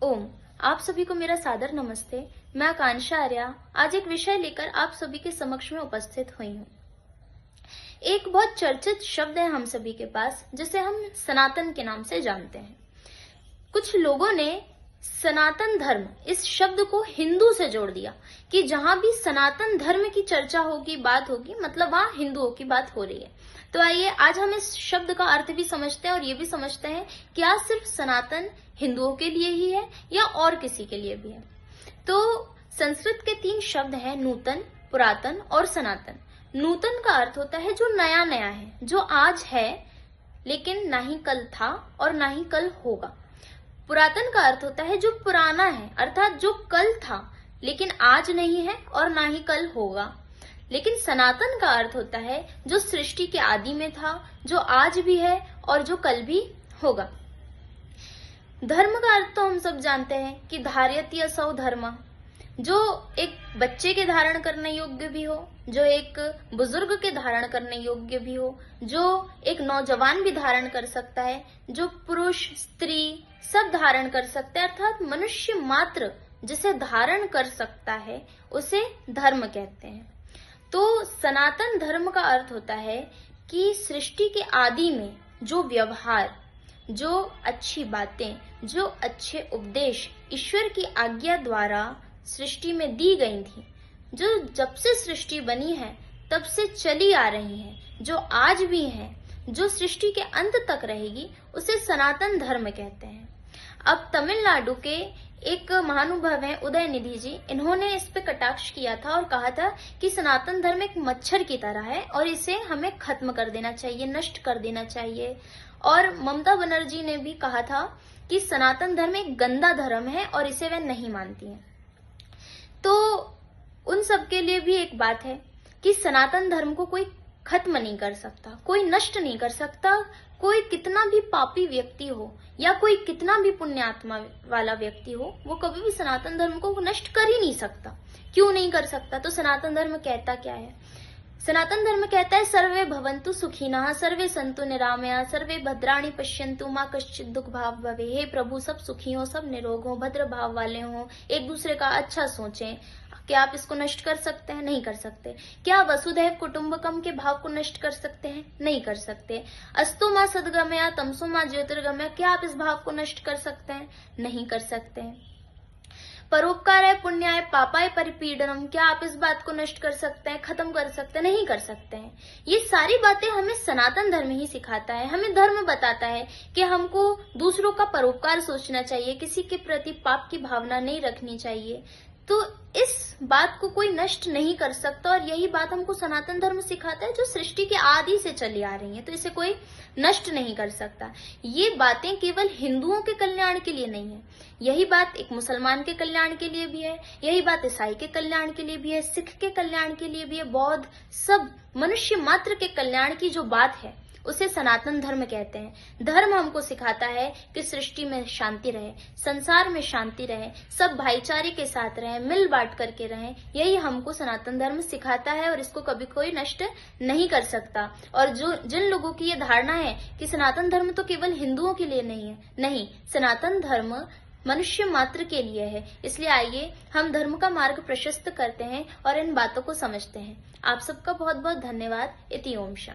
ओम। आप सभी को मेरा सादर नमस्ते। मैं आकांक्षा आर्या आज एक विषय लेकर आप सभी के समक्ष में उपस्थित हुई हूँ। एक बहुत चर्चित शब्द है हम सभी के पास, जिसे हम सनातन के नाम से जानते हैं। कुछ लोगों ने सनातन धर्म इस शब्द को हिंदू से जोड़ दिया कि जहां भी सनातन धर्म की चर्चा होगी, बात होगी, मतलब वहां हिंदुओं की बात हो रही है। तो आइए आज हम इस शब्द का अर्थ भी समझते हैं और ये भी समझते हैं क्या सिर्फ सनातन हिंदुओं के लिए ही है या और किसी के लिए भी है। तो संस्कृत के 3 शब्द हैं, नूतन, पुरातन और सनातन। नूतन का अर्थ होता है जो नया नया है, जो आज है लेकिन ना ही कल था और ना ही कल होगा। पुरातन का अर्थ होता है जो पुराना है, अर्थात जो कल था लेकिन आज नहीं है और ना ही कल होगा। लेकिन सनातन का अर्थ होता है जो सृष्टि के आदि में था, जो आज भी है और जो कल भी होगा। धर्म का अर्थ तो हम सब जानते हैं कि धार्यति असौ धर्म, जो एक बच्चे के धारण करने योग्य भी हो, जो एक बुजुर्ग के धारण करने योग्य भी हो, जो एक नौजवान भी धारण कर सकता है, जो पुरुष स्त्री सब धारण कर सकते हैं, अर्थात मनुष्य मात्र जिसे धारण कर सकता है उसे धर्म कहते हैं। तो सनातन धर्म का अर्थ होता है कि सृष्टि के आदि में जो व्यवहार, जो अच्छी बातें, जो अच्छे उपदेश ईश्वर की आज्ञा द्वारा सृष्टि में दी गई थी, जो जब से सृष्टि बनी है तब से चली आ रही है, जो आज भी है, जो सृष्टि के अंत तक रहेगी, उसे सनातन धर्म कहते हैं। अब तमिलनाडु के एक महानुभव हैं उदयनिधि जी, इन्होंने इस पे कटाक्ष किया था और कहा था कि सनातन धर्म एक मच्छर की तरह है और इसे हमें खत्म कर देना चाहिए, नष्ट कर देना चाहिए। और ममता बनर्जी ने भी कहा था कि सनातन धर्म एक गंदा धर्म है और इसे वह नहीं मानती हैं। तो उन सब के लिए भी एक बात है कि सनातन धर्म को कोई खत्म नहीं कर सकता, कोई नष्ट नहीं कर सकता। कोई कितना भी पापी व्यक्ति हो या कोई कितना भी पुण्यात्मा वाला व्यक्ति हो, वो कभी भी सनातन धर्म को नष्ट कर ही नहीं सकता। क्यों नहीं कर सकता? तो सनातन धर्म कहता क्या है? सनातन धर्म कहता है सर्वे भवन्तु सुखिनः, सर्वे सन्तु निरामया, सर्वे भद्राणि पश्यन्तु, मां कश्चित् दुख भाव भवे। हे प्रभु, सब सुखी हो, सब निरोग हो, भद्र भाव वाले हो, एक दूसरे का अच्छा सोचें। क्या आप इसको नष्ट कर सकते हैं? नहीं कर सकते। क्या वसुधैव कुटुंबकम के भाव को नष्ट कर सकते हैं? नहीं कर सकते। अस्तु मां सद्गमया तमसो मां ज्योतिर्गमया, क्या आप इस भाव को नष्ट कर सकते हैं? नहीं कर सकते हैं। परोपकाराय पुण्याय पापाय परिपीडनम, क्या आप इस बात को नष्ट कर सकते हैं, खत्म कर सकते हैं? नहीं कर सकते हैं। ये सारी बातें हमें सनातन धर्म ही सिखाता है, हमें धर्म बताता है कि हमको दूसरों का परोपकार सोचना चाहिए, किसी के प्रति पाप की भावना नहीं रखनी चाहिए। तो इस बात को कोई नष्ट नहीं कर सकता और यही बात हमको सनातन धर्म सिखाता है, जो सृष्टि के आदि से चली आ रही है, तो इसे कोई नष्ट नहीं कर सकता। ये बातें केवल हिंदुओं के कल्याण के लिए नहीं है, यही बात एक मुसलमान के कल्याण के लिए भी है, यही बात ईसाई के कल्याण के लिए भी है, सिख के कल्याण के लिए भी है, बौद्ध, सब मनुष्य मात्र के कल्याण की जो बात है उसे सनातन धर्म कहते हैं। धर्म हमको सिखाता है कि सृष्टि में शांति रहे, संसार में शांति रहे, सब भाईचारे के साथ रहे, मिल बांट करके रहें, यही हमको सनातन धर्म सिखाता है और इसको कभी कोई नष्ट नहीं कर सकता। और जिन लोगों की ये धारणा है कि सनातन धर्म तो केवल हिंदुओं के लिए नहीं है, नहीं, सनातन धर्म मनुष्य मात्र के लिए है। इसलिए आइए हम धर्म का मार्ग प्रशस्त करते हैं और इन बातों को समझते हैं। आप सबका बहुत बहुत धन्यवाद। इति ओम शांति।